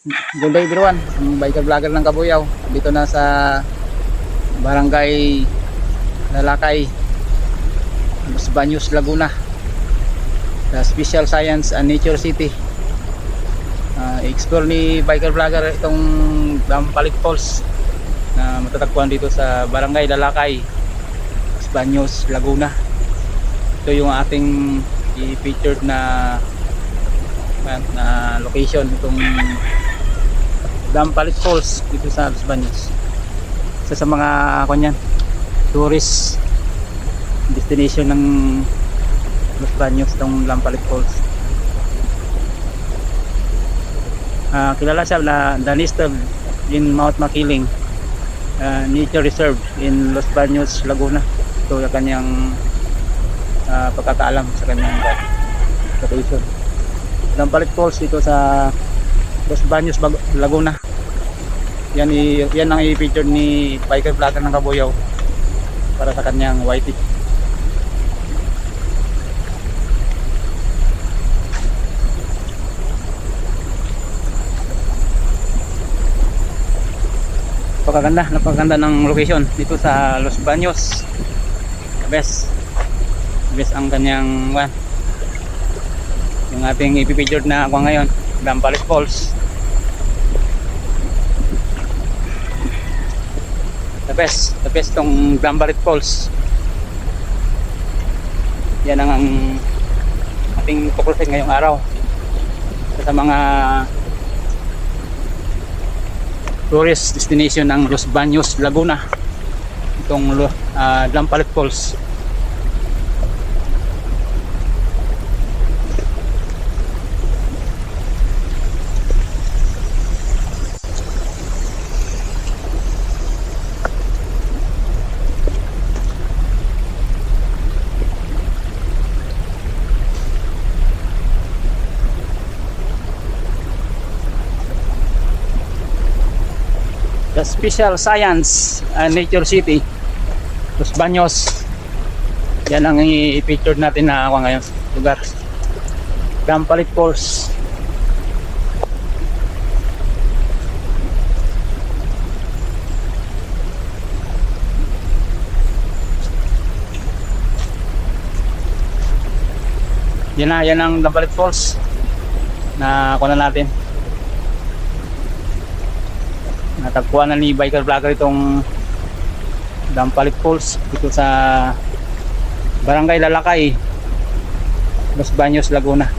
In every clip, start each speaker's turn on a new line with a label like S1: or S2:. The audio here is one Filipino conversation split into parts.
S1: Good day everyone, ang biker vlogger ng Kabuyaw dito na sa Barangay Lalakay, Los Baños, Laguna, sa Special Science and Nature City. I-explore ni biker vlogger itong Dampalik Falls na matatagpuan dito sa Barangay Lalakay, Los Baños, Laguna. Ito yung ating i-featured na location, itong Dampalik Falls dito sa Los Baños. Isa sa mga kanyan tourist destination ng Los Baños, itong Dampalik Falls. Kilala siya na the nested in Mount Makiling Nature Reserve in Los Baños, Laguna. Ito yung kanyang pagkakaalam sa kanyang location. Dampalik Falls dito sa Los Baños, Laguna. Yan ang i-feature ni biker vlogger ng Kabuyaw para sa kanyang YT. Napakaganda ng location dito sa Los Baños. Best ang kanyang yung ating i-feature na ako ngayon, Dampalik Falls. The best tong Dampalik Falls. Yan ang ating tuklasin ngayong araw sa mga tourist destination ng Los Baños, Laguna, itong Dampalik Falls. The Special Science and Nature City, Los Baños. Yan ang i-feature natin na ako ngayon lugar, Dampalik Falls. Yan ang Dampalik Falls na kuha na natin. Natagpuan na ni biker vlogger itong Dampalik Falls dito sa Barangay Lalakay, Los Baños, Laguna.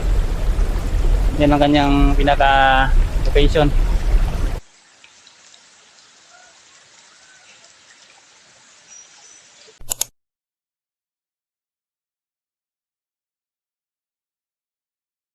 S1: Yan ang kanyang pinaka location.